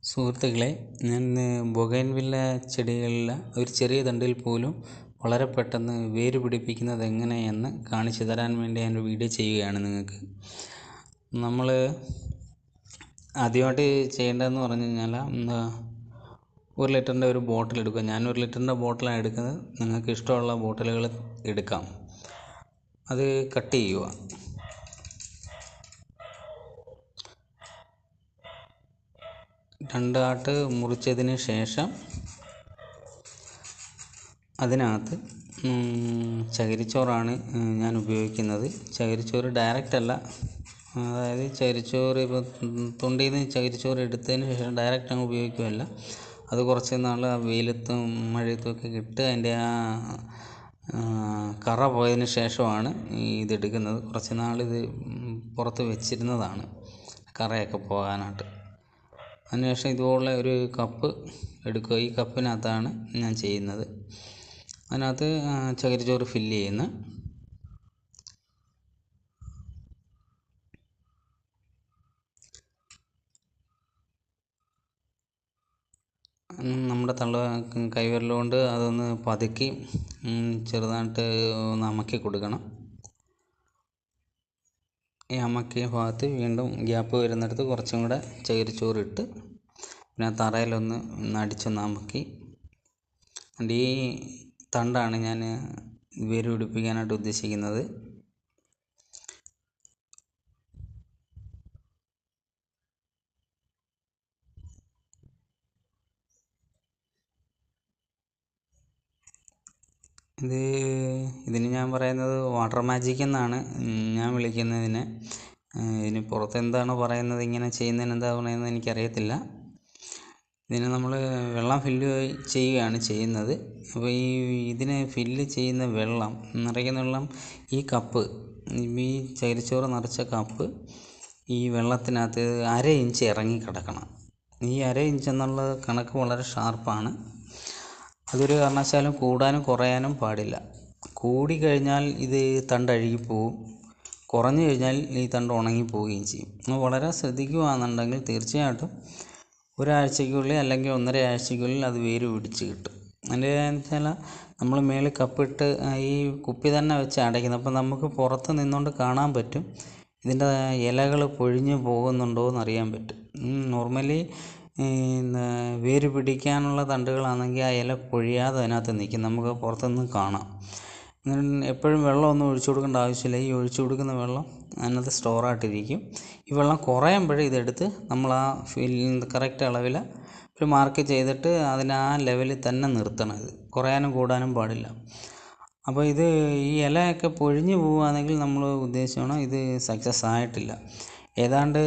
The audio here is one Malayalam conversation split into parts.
സുഹൃത്തുക്കളെ, ഞാൻ ബൊഗൈൻവില്ല ചെടികളിലെ ഒരു ചെറിയ തണ്ടിൽ പോലും വളരെ പെട്ടെന്ന് വേര് പിടിപ്പിക്കുന്നത് എങ്ങനെയെന്ന് കാണിച്ചു തരാൻ വേണ്ടി ഞാൻ വീഡിയോ ചെയ്യുകയാണ് നിങ്ങൾക്ക്. നമ്മൾ ആദ്യമായിട്ട് ചെയ്യേണ്ടതെന്ന് പറഞ്ഞു കഴിഞ്ഞാൽ 1 ലിറ്ററിൻ്റെ ഒരു ബോട്ടിൽ എടുക്കുക. ഞാൻ 1 ലിറ്ററിൻ്റെ ബോട്ടിലാണ് എടുക്കുന്നത്. നിങ്ങൾക്ക് ഇഷ്ടമുള്ള ബോട്ടിലുകൾ എടുക്കാം. അത് കട്ട് ചെയ്യുക. രണ്ടായിട്ട് മുറിച്ചതിന് ശേഷം അതിനകത്ത് ചകിരിച്ചോറാണ് ഞാൻ ഉപയോഗിക്കുന്നത്. ചകിരിച്ചോറ് ഡയറക്റ്റ് അല്ല, അതായത് ചകിരിച്ചോറ് ഇപ്പോൾ തൊണ്ടിയിൽ നിന്ന് ചകിരിച്ചോറ് എടുത്തതിന് ശേഷം ഡയറക്റ്റ് അങ്ങ് ഉപയോഗിക്കുകയല്ല. അത് കുറച്ച് നാൾ വെയിലത്തും മഴയത്തും ഒക്കെ ഇട്ട് അതിൻ്റെ ആ കറ പോയതിന് ശേഷമാണ് ഇതെടുക്കുന്നത്. കുറച്ച് നാളിത് പുറത്ത് വെച്ചിരുന്നതാണ് കറയൊക്കെ പോകാനായിട്ട്. അതിനുശേഷം ഇതുപോലെ ഒരു കപ്പ് എടുക്കുക. ഈ കപ്പിനകത്താണ് ഞാൻ ചെയ്യുന്നത്. അതിനകത്ത് ചകിരിച്ചോറ് ഫില്ല് ചെയ്യുന്നു. നമ്മുടെ കൈവിരലുകൊണ്ട് അതൊന്ന് പതുക്കി ചെറുതായിട്ട് ഒന്ന് അമക്കി കൊടുക്കണം. ഈ അമക്കിയ ഭാഗത്ത് വീണ്ടും ഗ്യാപ്പ് വരുന്നിടത്ത് കുറച്ചും കൂടെ ചകിരിച്ചോറ് ഇട്ട് പിന്നെ തറയിലൊന്ന് അടിച്ചൊന്ന് അമക്കി. ഈ തണ്ടാണ് ഞാൻ വേര് പിടിപ്പിക്കാനായിട്ട് ഉദ്ദേശിക്കുന്നത്. ഇതിന് ഞാൻ പറയുന്നത് വാട്ടർ മാജിക് എന്നാണ് ഞാൻ വിളിക്കുന്നതിന്. ഇതിന് പുറത്ത് എന്താണ് പറയുന്നത്, ഇങ്ങനെ ചെയ്യുന്നതിന് എന്താ പറയുന്നത് എനിക്കറിയത്തില്ല. ഇതിന് നമ്മൾ വെള്ളം ഫില്ല് ചെയ്യുകയാണ് ചെയ്യുന്നത്. അപ്പോൾ ഇതിനെ ഫില്ല് ചെയ്യുന്ന വെള്ളം, നിറയ്ക്കുന്ന വെള്ളം, ഈ കപ്പ്, ഈ ചകിരിച്ചോറ് നിറച്ച കപ്പ് ഈ വെള്ളത്തിനകത്ത് 1/2 ഇഞ്ച് ഇറങ്ങി കിടക്കണം. ഈ 1/2 ഇഞ്ച് എന്നുള്ള കണക്ക് വളരെ ഷാർപ്പാണ്. അതൊരു കാരണവശാലും കൂടാനും കുറയാനും പാടില്ല. കൂടിക്കഴിഞ്ഞാൽ ഇത് തണ്ട് അഴുകിപ്പോവും, കുറഞ്ഞു കഴിഞ്ഞാൽ ഈ തണ്ട് ഉണങ്ങിപ്പോവുകയും ചെയ്യും. നമ്മൾ വളരെ ശ്രദ്ധിക്കുകയാണെന്നുണ്ടെങ്കിൽ തീർച്ചയായിട്ടും ഒരാഴ്ചയ്ക്കുള്ളിൽ അല്ലെങ്കിൽ 1.5 ആഴ്ചയ്ക്കുള്ളിൽ അത് വേര് പിടിച്ച് കിട്ടും. അതിൻ്റെ വെച്ചാൽ നമ്മൾ മേളിൽ കപ്പിട്ട് ഈ കുപ്പി തന്നെ വെച്ച് അടയ്ക്കുന്നത്. അപ്പോൾ നമുക്ക് പുറത്ത് നിന്നുകൊണ്ട് കാണാൻ പറ്റും ഇതിൻ്റെ ഇലകൾ പൊഴിഞ്ഞ് പോകുന്നുണ്ടോ എന്നറിയാൻ പറ്റും. നോർമലി വേര് പിടിക്കാനുള്ള തണ്ടുകളാണെങ്കിൽ ആ ഇല പൊഴിയാതെ അതിനകത്ത് നിൽക്കും, നമുക്ക് പുറത്തുനിന്ന് കാണാം. എപ്പോഴും വെള്ളമൊന്നും ഒഴിച്ചു കൊടുക്കേണ്ട ആവശ്യമില്ല. ഈ ഒഴിച്ചു കൊടുക്കുന്ന വെള്ളം അതിനകത്ത് സ്റ്റോറായിട്ടിരിക്കും. ഈ വെള്ളം കുറയുമ്പോഴേ ഇതെടുത്ത് നമ്മൾ ആ കറക്റ്റ് അളവിൽ ഒരു മാർക്ക് ചെയ്തിട്ട് അതിന് ആ ലെവലിൽ തന്നെ നിർത്തണം. ഇത് കുറയാനും കൂടാനും പാടില്ല. അപ്പോൾ ഈ ഇലയൊക്കെ പൊഴിഞ്ഞു പോവുകയാണെങ്കിൽ നമ്മൾ ഉദ്ദേശിക്കണം ഇത് സക്സസ് ആയിട്ടില്ല. ഏതാണ്ട്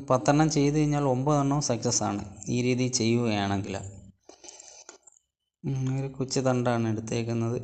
10 എണ്ണം ചെയ്ത് കഴിഞ്ഞാൽ 9 എണ്ണം സക്സസ് ആണ് ഈ രീതിയിൽ ചെയ്യുകയാണെങ്കിൽ. ഒരു കൊച്ചു തണ്ടാണ് എടുത്തേക്കുന്നത്.